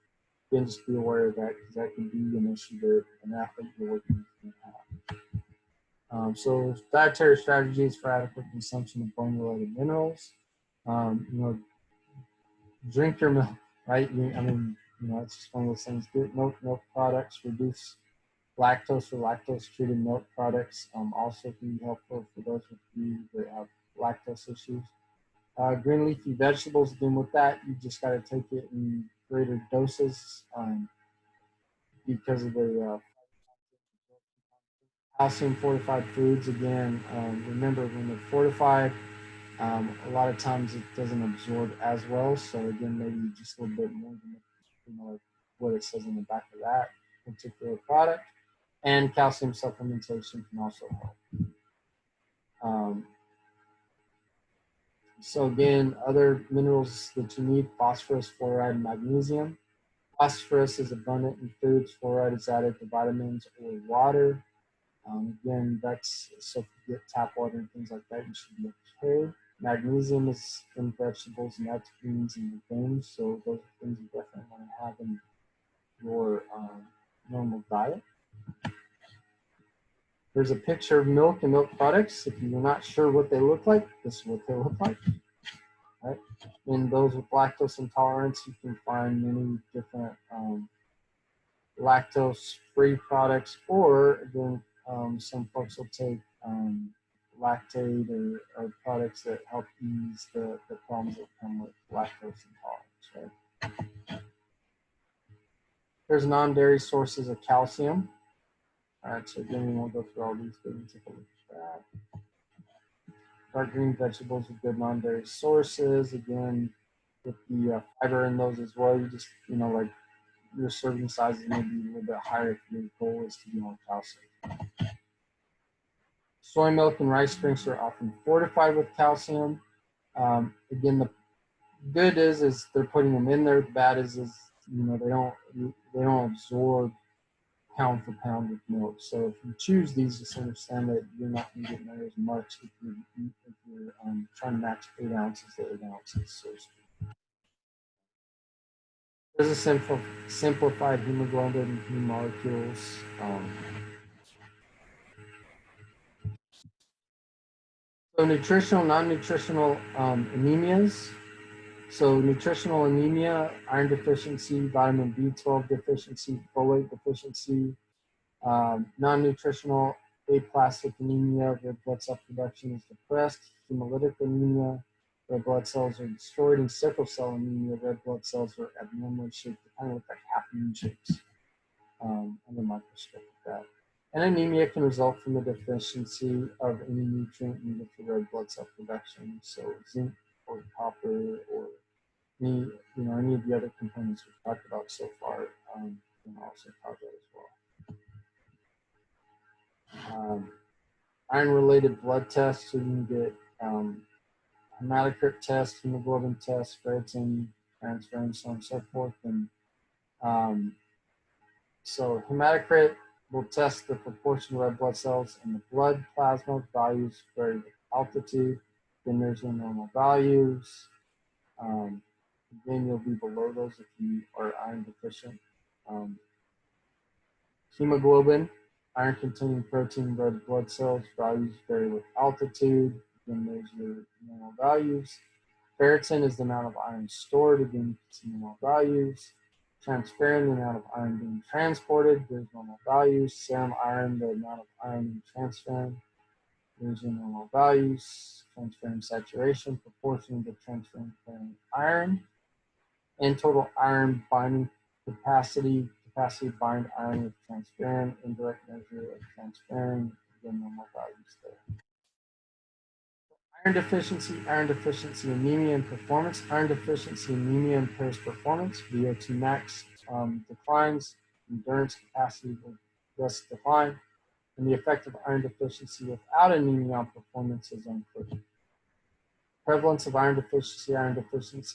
again, just be aware of that because that can be an issue that an athlete you're working with can have. So dietary strategies for adequate consumption of bone-related minerals. You know, drink your milk, right? It's just one of those things. Get milk products, reduce lactose or lactose-treated milk products also can be helpful for those with you that have lactose issues. Green leafy vegetables, again, with that, you just got to take it in greater doses because of the calcium fortified foods. Again, remember when they're fortified, a lot of times it doesn't absorb as well. So again, maybe just a little bit more than like what it says on the back of that particular product. And calcium supplementation can also help. So again, other minerals that you need: phosphorus, fluoride, and magnesium. Phosphorus is abundant in foods. Fluoride is added to vitamins or water. Again, that's so if you get tap water and things like that, you should be okay. Magnesium is in vegetables, nuts, beans, and legumes. So those are things you definitely want to have in your normal diet. There's a picture of milk and milk products. If you're not sure what they look like, this is what they look like. Right? In those with lactose intolerance, you can find many different lactose-free products, or again, some folks will take lactate or products that help ease the problems that come with lactose intolerance. Right? There's non-dairy sources of calcium. All right, so again, we won't go through all these, but we take a look at that. Dark green vegetables with good non-dairy sources. Again, with the fiber in those as well, you just, like your serving sizes may be a little bit higher if your goal is to be more calcium. Soy milk and rice drinks are often fortified with calcium. Again, the good is they're putting them in there. The bad is they don't absorb pound for pound with milk. So if you choose these, just understand that you're not going to get near as much if you're trying to match 8 ounces to 8 ounces. So there's a simplified hemoglobin and heme molecules. So nutritional, non-nutritional anemias. So nutritional anemia, iron deficiency, vitamin B12 deficiency, folate deficiency. Non-nutritional aplastic anemia, red blood cell production is depressed. Hemolytic anemia, red blood cells are destroyed. And sickle cell anemia, red blood cells are abnormally shaped. They kind of look like half moon shapes under the microscope like that. And anemia can result from the deficiency of any nutrient needed for red blood cell production. So zinc or copper or any of the other components we've talked about so far can also cause that as well. Iron-related blood tests, so you can get hematocrit test, hemoglobin test, ferritin, transferrin, so on and so forth. And so hematocrit will test the proportion of red blood cells in the blood plasma. Values vary with altitude. Then there's your normal values. Again, you'll be below those if you are iron deficient. Hemoglobin, iron-containing protein, red blood cells, values vary with altitude. Again, there's your normal values. Ferritin is the amount of iron stored. Again, it's normal values. Transferrin, the amount of iron being transported. There's normal values. Serum iron, the amount of iron in transferrin. Here's your normal values, transferrin saturation, proportion of the transferrin carrying iron, and total iron binding capacity, capacity to bind iron with transferrin, indirect measure of transferrin, again, normal values there. Iron deficiency anemia and performance. Iron deficiency anemia impairs performance. VO2 max declines. Endurance capacity will thus decline. And the effect of iron deficiency without anemia on performance is unclear. Prevalence of iron deficiency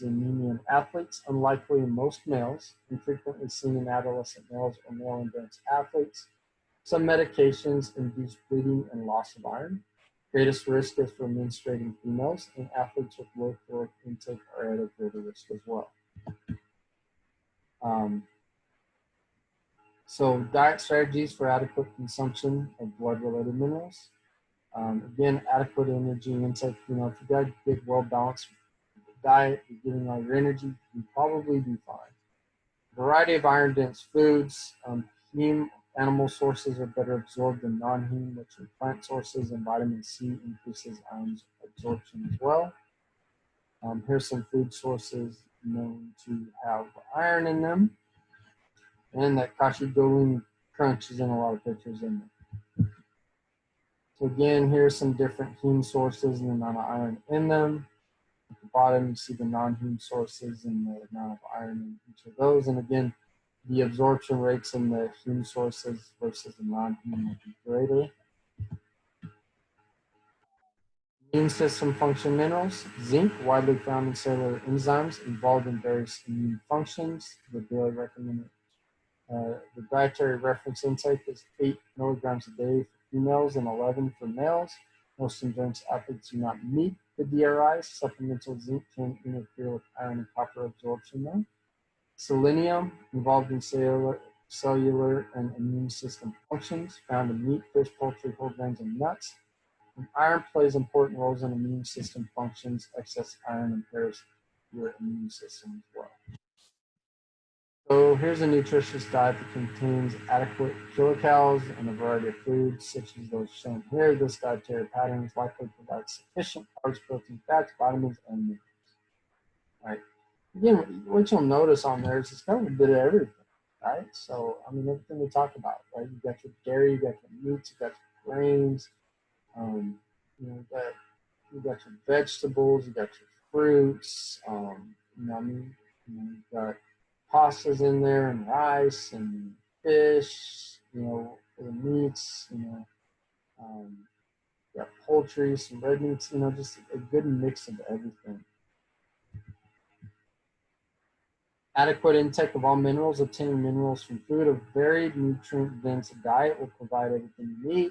anemia in athletes, unlikely in most males, infrequently seen in adolescent males or male endurance athletes. Some medications induce bleeding and loss of iron. Greatest risk is for menstruating females, and athletes with low caloric intake are at a greater risk as well. So diet strategies for adequate consumption of blood-related minerals. Again, adequate energy intake. You know, if you got a good, well-balanced diet, you're getting all your energy, you probably be fine. Variety of iron-dense foods. Heme animal sources are better absorbed than non-heme, which are plant sources, and vitamin C increases iron absorption as well. Here's some food sources known to have iron in them. And that Kashi Golden Crunch is in a lot of pictures in there. So again, here's some different heme sources and the amount of iron in them. At the bottom, you see the non-heme sources and the amount of iron in each of those. And again, the absorption rates in the heme sources versus the non-heme will be greater. Immune system function minerals. Zinc, widely found in cellular enzymes involved in various immune functions. The daily recommended the dietary reference intake is 8 milligrams a day for females and 11 for males. Most endurance athletes do not meet the DRIs. Supplemental zinc can interfere with iron and copper absorption though. Selenium, involved in cellular and immune system functions, found in meat, fish, poultry, whole grains, and nuts. And iron plays important roles in immune system functions. Excess iron impairs your immune system as well. So here's a nutritious diet that contains adequate kilocalories and a variety of foods, such as those shown here. This dietary pattern is likely to provide sufficient carbs, protein, fats, vitamins, and minerals. Right. Again, what you'll notice on there is it's got a bit of everything, right? So, I mean, everything we talk about, right? You got your dairy, you got your meats, you got your grains, you know, you got your vegetables, you got your fruits, you know, I mean, you got pastas in there and rice and fish, you know, for the meats, you know, you got poultry, some red meats, you know, just a good mix of everything. Adequate intake of all minerals. Obtaining minerals from food. A varied nutrient-dense diet will provide everything you need.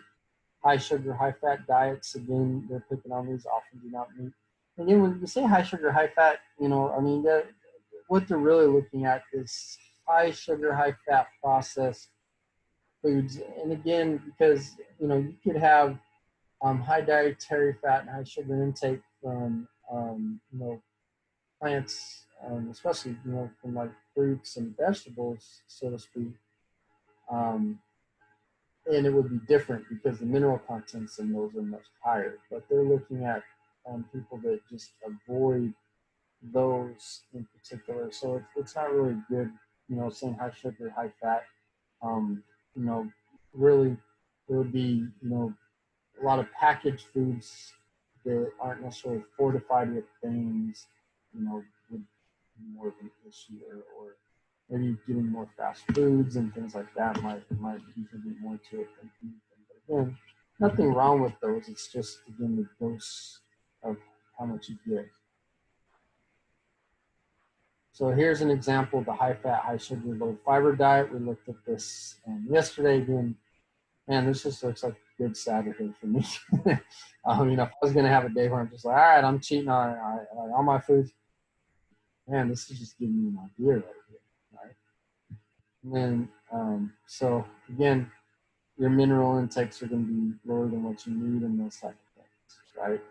High sugar, high fat diets, again, they're picking on these, often do not meet. Again, when you say high sugar, high fat, you know, I mean, what they're really looking at is high sugar, high fat processed foods. And again, because, you know, you could have high dietary fat and high sugar intake from, you know, plants, especially, you know, from like fruits and vegetables, so to speak. And it would be different because the mineral contents in those are much higher. But they're looking at people that just avoid those in particular. So it's not really good, you know, saying high sugar, high fat. You know, really, there would be, you know, a lot of packaged foods that aren't necessarily fortified with things, you know, would be more of an issue, or maybe getting more fast foods and things like that might contribute more to it than anything. But again, nothing wrong with those. It's just, again, the dose of how much you get. So here's an example of the high fat, high sugar, low fiber diet. We looked at this yesterday. Again, man, this just looks like a good Saturday for me. You know, if I was going to have a day where I'm just like, all right, I'm cheating on all my foods, man, this is just giving me an idea right here, right? And then, so again, your mineral intakes are going to be lower than what you need and those type of things, right?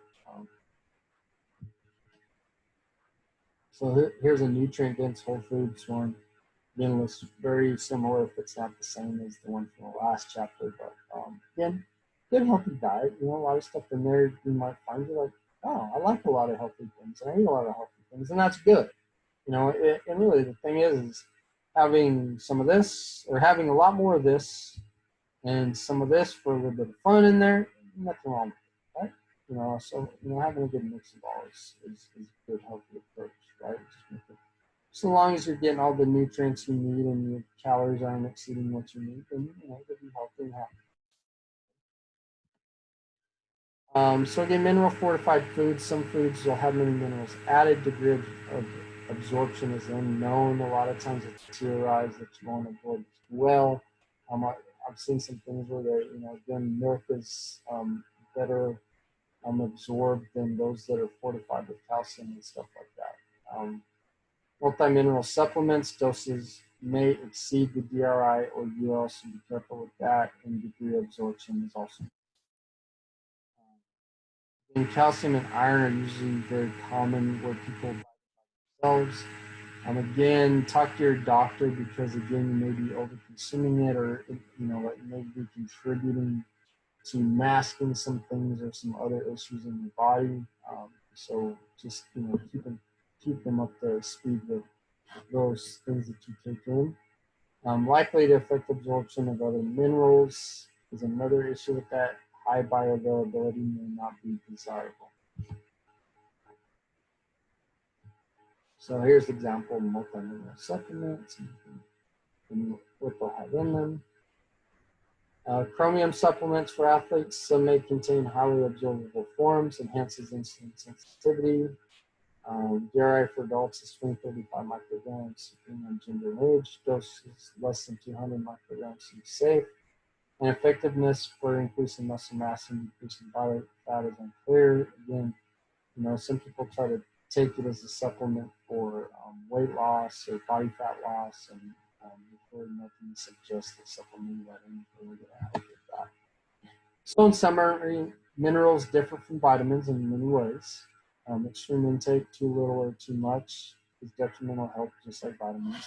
So here's a nutrient-dense whole foods one. Again, looks very similar if it's not the same as the one from the last chapter, but again, good healthy diet. You know, a lot of stuff in there you might find you're like, oh, I like a lot of healthy things, and I eat a lot of healthy things, and that's good. You know, and really the thing is having some of this or having a lot more of this and some of this for a little bit of fun in there, nothing wrong with it, right? You know, so you know, having a good mix of all is a good healthy approach, right? So long as you're getting all the nutrients you need and your calories aren't exceeding what you need, then you know you'll be healthy and happy. So again, mineral fortified foods. Some foods will have many minerals added. Degree of absorption is unknown. A lot of times it's theorized that you won't absorb as well. I've seen some things where they, you know, again, milk is better absorbed than those that are fortified with calcium and stuff like that. Multi-mineral supplements doses may exceed the DRI or UL, so be careful with that. And degree of absorption is also. And calcium and iron are usually very common where people buy themselves. Again, talk to your doctor because again, you may be over consuming it, or you know, it may be contributing to masking some things or some other issues in your body. So just you know, keep them up to speed with those things that you take in. Likely to affect absorption of other minerals is another issue with that. High bioavailability may not be desirable. So here's an example of multi-mineral supplements and what they'll have in them. Chromium supplements for athletes. Some may contain highly absorbable forms, enhances insulin sensitivity. DRI for adults is 35 micrograms, depending on gender and age. Doses less than 200 micrograms to be safe. And effectiveness for increasing muscle mass and decreasing body fat is unclear. Again, you know, some people try to take it as a supplement for weight loss or body fat loss, and before nothing suggests that supplementing that anything really going to help with that. So in summary, minerals differ from vitamins in many ways. Extreme intake, too little or too much, is detrimental health, just like vitamins.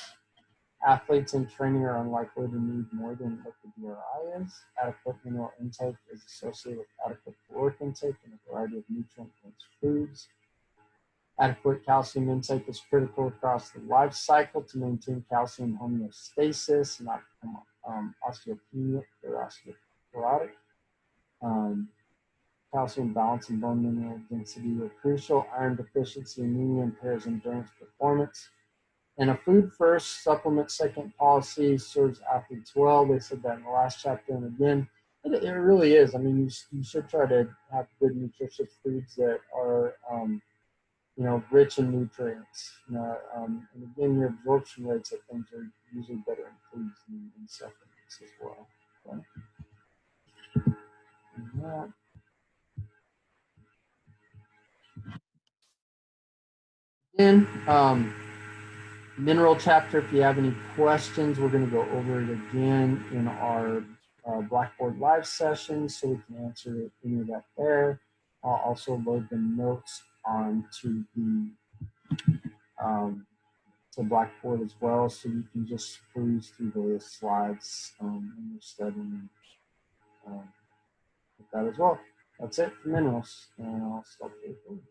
Athletes in training are unlikely to need more than what the DRI is. Adequate mineral intake is associated with adequate caloric intake and a variety of nutrient-dense foods. Adequate calcium intake is critical across the life cycle to maintain calcium homeostasis, not become osteopenic or osteoporotic. Calcium balance and bone mineral density are crucial. Iron deficiency anemia impairs endurance performance. And a food first, supplement second policy serves athletes well. They said that in the last chapter. And again, it really is. I mean, you should try to have good nutritious foods that are, you know, rich in nutrients. And again, your absorption rates of things are usually better in foods than in supplements as well. Okay? And that, again, mineral chapter, if you have any questions, we're going to go over it again in our Blackboard Live session, so we can answer any of that there. I'll also load the notes onto the to Blackboard as well, so you can just peruse through various slides when you're studying with that as well. That's it for minerals, and I'll stop the recording.